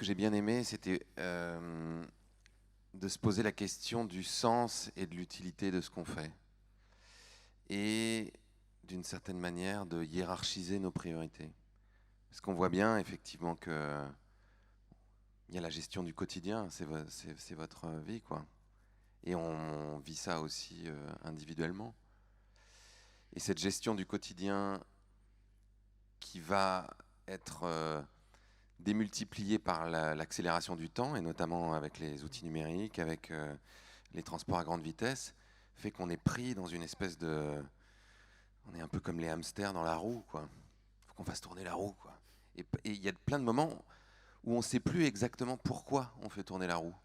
que j'ai bien aimé, c'était de se poser la question du sens et de l'utilité de ce qu'on fait. Et d'une certaine manière, de hiérarchiser nos priorités. Parce qu'on voit bien, effectivement, que il y a la gestion du quotidien, c'est votre vie, quoi. Et on vit ça aussi individuellement. Et cette gestion du quotidien qui va être démultipliée par l'accélération du temps, et notamment avec les outils numériques, avec les transports à grande vitesse, fait qu'on est pris dans une espèce de... On est un peu comme les hamsters dans la roue, quoi. Il faut qu'on fasse tourner la roue, quoi. Et il y a plein de moments où on ne sait plus exactement pourquoi on fait tourner la roue.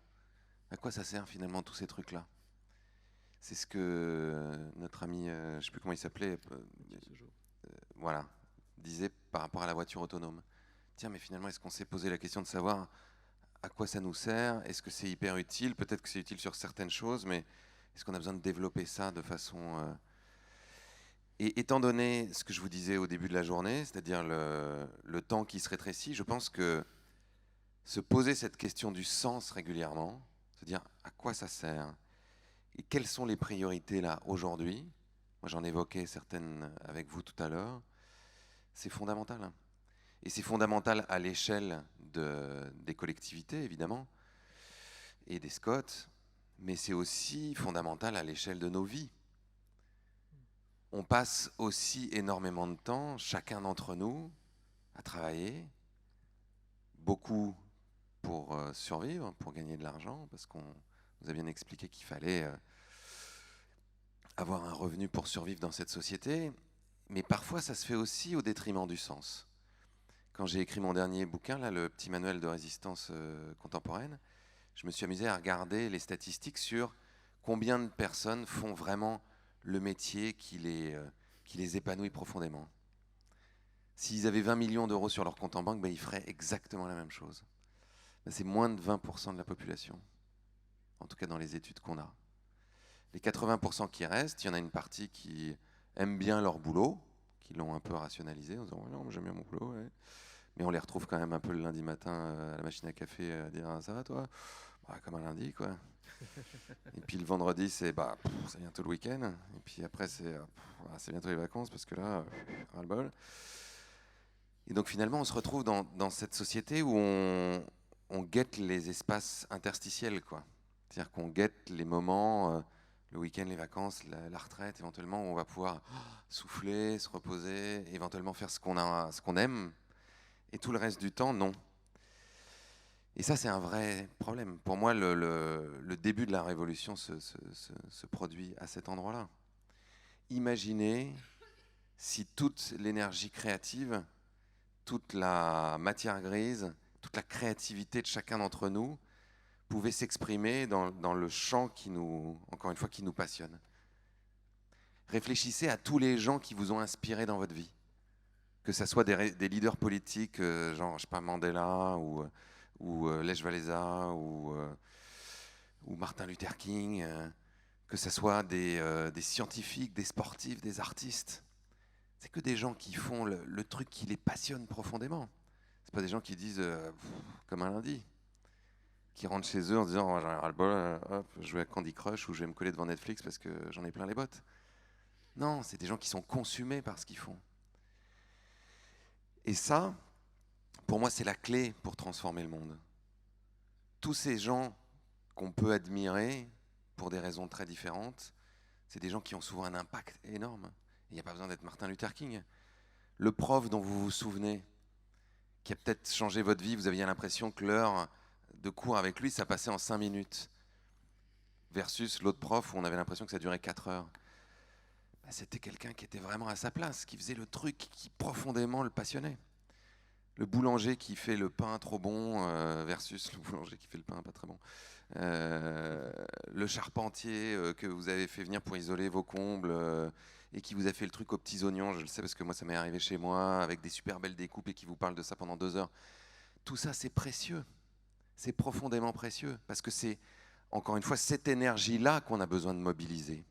À quoi ça sert finalement tous ces trucs-là? C'est ce que notre ami, je ne sais plus comment il s'appelait, voilà, disait par rapport à la voiture autonome. Tiens, mais finalement, est-ce qu'on s'est posé la question de savoir à quoi ça nous sert? Est-ce que c'est hyper utile? Peut-être que c'est utile sur certaines choses, mais est-ce qu'on a besoin de développer ça de façon... Et étant donné ce que je vous disais au début de la journée, c'est-à-dire le temps qui se rétrécit, je pense que se poser cette question du sens régulièrement, se dire à quoi ça sert et quelles sont les priorités là aujourd'hui, moi j'en évoquais certaines avec vous tout à l'heure, c'est fondamental. Et c'est fondamental à l'échelle des collectivités, évidemment, et des SCOT, mais c'est aussi fondamental à l'échelle de nos vies. On passe aussi énormément de temps, chacun d'entre nous, à travailler, beaucoup pour survivre, pour gagner de l'argent, parce qu'on nous a bien expliqué qu'il fallait avoir un revenu pour survivre dans cette société, mais parfois ça se fait aussi au détriment du sens. Quand j'ai écrit mon dernier bouquin, là, le petit manuel de résistance contemporaine, je me suis amusé à regarder les statistiques sur combien de personnes font vraiment le métier qui les épanouit profondément. S'ils avaient 20 millions d'euros sur leur compte en banque, ben, ils feraient exactement la même chose. Ben, c'est moins de 20% de la population, en tout cas dans les études qu'on a. Les 80% qui restent, il y en a une partie qui aime bien leur boulot, qui l'ont un peu rationalisé en disant oh non, j'aime bien mon boulot, ouais. Mais on les retrouve quand même un peu le lundi matin à la machine à café à dire ah, ça va toi? Bah, comme un lundi, quoi. Et puis le vendredi, c'est c'est bientôt le week-end. Et puis après, c'est bientôt les vacances parce que là, ras-le-bol. Et donc finalement, on se retrouve dans cette société où on guette les espaces interstitiels, quoi. C'est-à-dire qu'on guette les moments, le week-end, les vacances, la retraite, éventuellement, où on va pouvoir souffler, se reposer, éventuellement faire ce qu'on aime. Et tout le reste du temps, non. Et ça, c'est un vrai problème. Pour moi, le début de la révolution se produit à cet endroit-là. Imaginez si toute l'énergie créative, toute la matière grise, toute la créativité de chacun d'entre nous pouvait s'exprimer dans le champ qui nous, encore une fois, qui nous passionne. Réfléchissez à tous les gens qui vous ont inspiré dans votre vie. Que ce soit des leaders politiques, genre, je sais pas, Mandela ou Lech Walesa ou Martin Luther King, que ce soit des scientifiques, des sportifs, des artistes. C'est que des gens qui font le truc qui les passionne profondément. C'est pas des gens qui disent comme un lundi, qui rentrent chez eux en se disant oh, j'en ai ras le bol, hop, je vais à Candy Crush ou je vais me coller devant Netflix parce que j'en ai plein les bottes. Non, c'est des gens qui sont consumés par ce qu'ils font. Et ça, pour moi, c'est la clé pour transformer le monde. Tous ces gens qu'on peut admirer pour des raisons très différentes, c'est des gens qui ont souvent un impact énorme. Il n'y a pas besoin d'être Martin Luther King. Le prof dont vous vous souvenez, qui a peut-être changé votre vie, vous aviez l'impression que l'heure de cours avec lui, ça passait en 5 minutes, versus l'autre prof où on avait l'impression que ça durait 4 heures. C'était quelqu'un qui était vraiment à sa place, qui faisait le truc qui profondément le passionnait. Le boulanger qui fait le pain trop bon versus le boulanger qui fait le pain pas très bon. Le charpentier que vous avez fait venir pour isoler vos combles et qui vous a fait le truc aux petits oignons, je le sais parce que moi ça m'est arrivé chez moi, avec des super belles découpes et qui vous parle de ça pendant 2 heures. Tout ça c'est précieux, c'est profondément précieux, parce que c'est, encore une fois, cette énergie-là qu'on a besoin de mobiliser.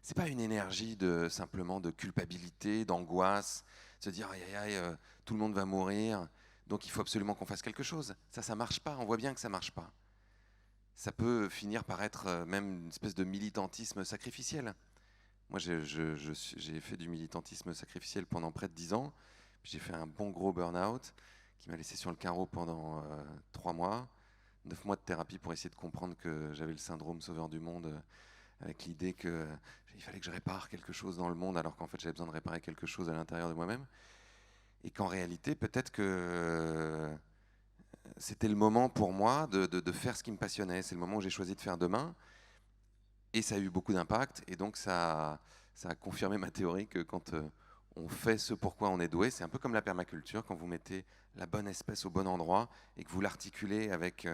C'est pas une énergie simplement de culpabilité, d'angoisse, de se dire aïe aïe aïe, tout le monde va mourir. Donc il faut absolument qu'on fasse quelque chose. Ça marche pas, on voit bien que ça marche pas. Ça peut finir par être même une espèce de militantisme sacrificiel. Moi, j'ai fait du militantisme sacrificiel pendant près de 10 ans. J'ai fait un bon gros burn-out qui m'a laissé sur le carreau pendant 3 mois, 9 mois de thérapie pour essayer de comprendre que j'avais le syndrome sauveur du monde, avec l'idée qu'il fallait que je répare quelque chose dans le monde, alors qu'en fait j'avais besoin de réparer quelque chose à l'intérieur de moi-même. Et qu'en réalité, peut-être que c'était le moment pour moi de faire ce qui me passionnait. C'est le moment où j'ai choisi de faire demain. Et ça a eu beaucoup d'impact. Et donc ça a confirmé ma théorie que quand on fait ce pourquoi on est doué, c'est un peu comme la permaculture, quand vous mettez la bonne espèce au bon endroit et que vous l'articulez avec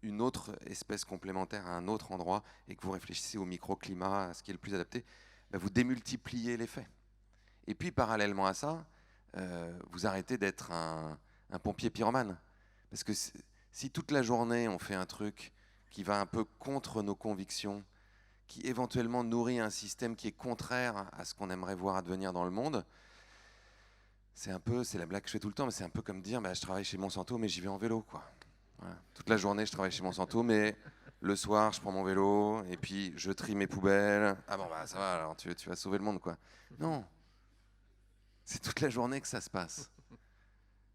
une autre espèce complémentaire à un autre endroit et que vous réfléchissez au microclimat, à ce qui est le plus adapté, ben vous démultipliez l'effet. Et puis parallèlement à ça, vous arrêtez d'être un pompier pyromane. Parce que si toute la journée on fait un truc qui va un peu contre nos convictions, qui éventuellement nourrit un système qui est contraire à ce qu'on aimerait voir advenir dans le monde, c'est la blague que je fais tout le temps, mais c'est un peu comme dire, bah, je travaille chez Monsanto, mais j'y vais en vélo, quoi. Voilà. Toute la journée, je travaille chez Monsanto, mais le soir, je prends mon vélo, et puis je trie mes poubelles. Ah bon, bah ça va, alors tu vas sauver le monde, quoi. Non, c'est toute la journée que ça se passe.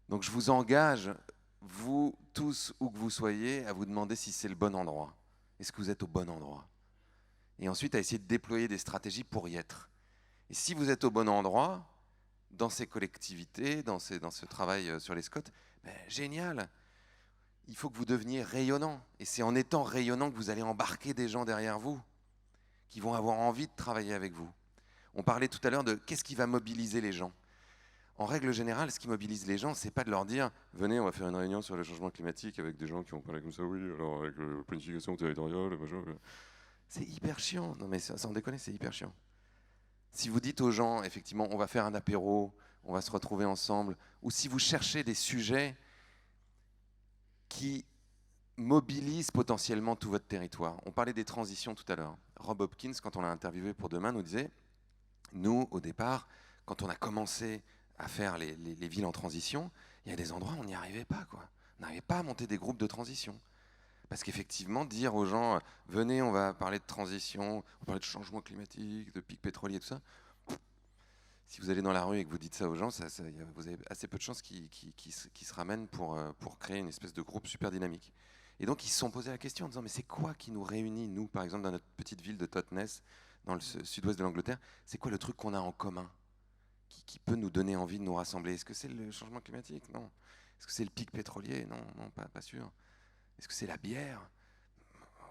Donc je vous engage, vous tous, où que vous soyez, à vous demander si c'est le bon endroit. Est-ce que vous êtes au bon endroit? Et ensuite à essayer de déployer des stratégies pour y être. Et si vous êtes au bon endroit, dans ces collectivités, dans ce travail sur les Scots, ben, génial. Il faut que vous deveniez rayonnant. Et c'est en étant rayonnant que vous allez embarquer des gens derrière vous, qui vont avoir envie de travailler avec vous. On parlait tout à l'heure de qu'est-ce qui va mobiliser les gens. En règle générale, ce qui mobilise les gens, c'est pas de leur dire « Venez, on va faire une réunion sur le changement climatique avec des gens qui vont parler comme ça, oui, alors avec la planification territoriale, machin. » C'est hyper chiant. Non mais sans déconner, c'est hyper chiant. Si vous dites aux gens, effectivement, on va faire un apéro, on va se retrouver ensemble, ou si vous cherchez des sujets qui mobilisent potentiellement tout votre territoire. On parlait des transitions tout à l'heure. Rob Hopkins, quand on l'a interviewé pour Demain, nous disait, nous, au départ, quand on a commencé à faire les villes en transition, il y a des endroits où on n'y arrivait pas, quoi. On n'arrivait pas à monter des groupes de transition. Parce qu'effectivement, dire aux gens, venez, on va parler de transition, on va parler de changement climatique, de pic pétrolier, tout ça. Si vous allez dans la rue et que vous dites ça aux gens, vous avez assez peu de chances qu'ils se ramènent pour créer une espèce de groupe super dynamique. Et donc, ils se sont posé la question en disant, mais c'est quoi qui nous réunit, nous, par exemple, dans notre petite ville de Totnes, dans le sud-ouest de l'Angleterre, c'est quoi le truc qu'on a en commun qui peut nous donner envie de nous rassembler? Est-ce que c'est le changement climatique? Non. Est-ce que c'est le pic pétrolier? Non, non, pas sûr. Est-ce que c'est la bière?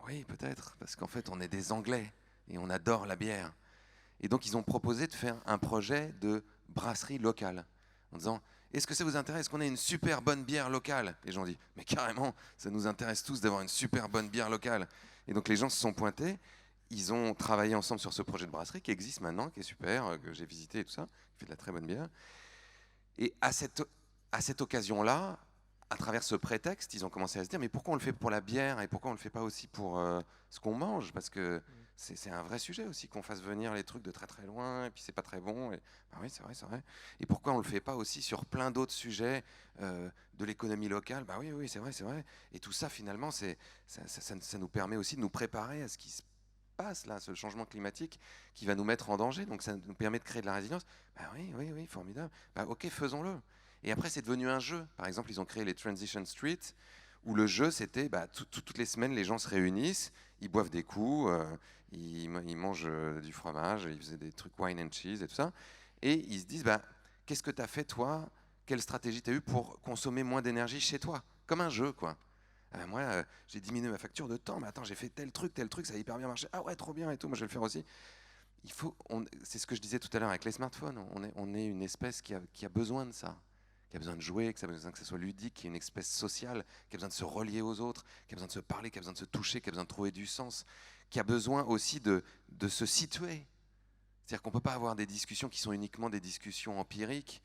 Oui, peut-être, parce qu'en fait, on est des Anglais et on adore la bière. Et donc, ils ont proposé de faire un projet de brasserie locale, en disant, est-ce que ça vous intéresse qu'on ait une super bonne bière locale? Les gens disent, mais carrément, ça nous intéresse tous d'avoir une super bonne bière locale. Et donc, les gens se sont pointés, ils ont travaillé ensemble sur ce projet de brasserie qui existe maintenant, qui est super, que j'ai visité et tout ça, qui fait de la très bonne bière. Et à cette occasion-là, à travers ce prétexte, ils ont commencé à se dire, mais pourquoi on le fait pour la bière et pourquoi on le fait pas aussi pour ce qu'on mange? Parce que c'est un vrai sujet aussi, qu'on fasse venir les trucs de très très loin et puis c'est pas très bon. Et, bah oui, c'est vrai, c'est vrai. Et pourquoi on le fait pas aussi sur plein d'autres sujets de l'économie locale? Bah oui, oui, c'est vrai, c'est vrai. Et tout ça, finalement, ça nous permet aussi de nous préparer à ce qui se passe là, ce changement climatique qui va nous mettre en danger. Donc ça nous permet de créer de la résilience. Bah oui, oui, oui, formidable. Bah ok, faisons-le. Et après, c'est devenu un jeu. Par exemple, ils ont créé les Transition Street, où le jeu, c'était toutes les semaines, les gens se réunissent, ils boivent des coups, ils mangent du fromage, ils faisaient des trucs wine and cheese et tout ça. Et ils se disent, qu'est-ce que tu as fait, toi? Quelle stratégie tu as eue pour consommer moins d'énergie chez toi? Comme un jeu, quoi. Moi, j'ai diminué ma facture de temps, mais attends, j'ai fait tel truc, ça a hyper bien marché. Ah ouais, trop bien et tout, moi je vais le faire aussi. C'est ce que je disais tout à l'heure avec les smartphones, on est une espèce qui a besoin de ça, qui a besoin de jouer, qui a besoin que ça soit ludique, qui est une espèce sociale, qui a besoin de se relier aux autres, qui a besoin de se parler, qui a besoin de se toucher, qui a besoin de trouver du sens, qui a besoin aussi de se situer. C'est-à-dire qu'on ne peut pas avoir des discussions qui sont uniquement des discussions empiriques,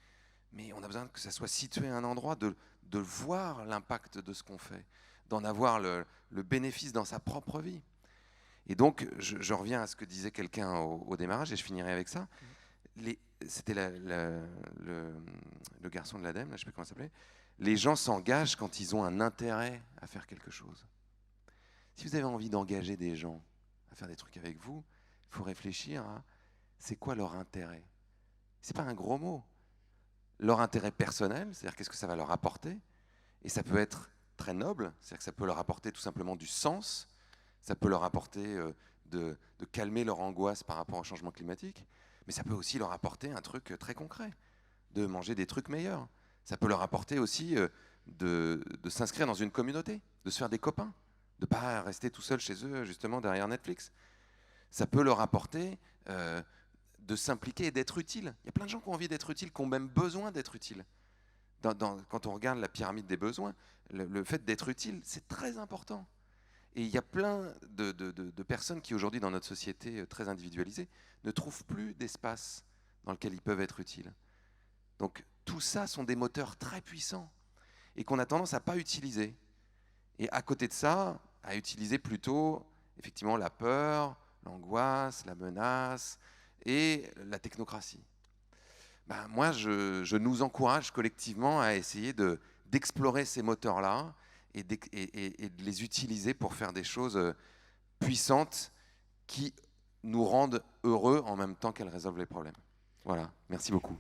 mais on a besoin que ça soit situé à un endroit, de voir l'impact de ce qu'on fait, d'en avoir le bénéfice dans sa propre vie. Et donc, je reviens à ce que disait quelqu'un au démarrage, et je finirai avec ça. C'était le garçon de l'ADEME, là, je ne sais plus comment il s'appelait, Les gens s'engagent quand ils ont un intérêt à faire quelque chose. Si vous avez envie d'engager des gens à faire des trucs avec vous, il faut réfléchir à c'est quoi leur intérêt. C'est pas un gros mot. Leur intérêt personnel, c'est-à-dire qu'est-ce que ça va leur apporter. Et ça peut être très noble, c'est-à-dire que ça peut leur apporter tout simplement du sens, ça peut leur apporter de calmer leur angoisse par rapport au changement climatique, mais ça peut aussi leur apporter un truc très concret, de manger des trucs meilleurs. Ça peut leur apporter aussi de s'inscrire dans une communauté, de se faire des copains, de ne pas rester tout seul chez eux, justement, derrière Netflix. Ça peut leur apporter de s'impliquer et d'être utile. Il y a plein de gens qui ont envie d'être utiles, qui ont même besoin d'être utiles. Quand on regarde la pyramide des besoins, le fait d'être utile, c'est très important. Et il y a plein de personnes qui, aujourd'hui, dans notre société très individualisée, ne trouvent plus d'espace dans lequel ils peuvent être utiles. Donc, tout ça sont des moteurs très puissants et qu'on a tendance à ne pas utiliser. Et à côté de ça, à utiliser plutôt, effectivement, la peur, l'angoisse, la menace et la technocratie. Ben, moi, je nous encourage collectivement à essayer d'explorer ces moteurs-là et de les utiliser pour faire des choses puissantes qui nous rendent heureux en même temps qu'elles résolvent les problèmes. Voilà, merci beaucoup.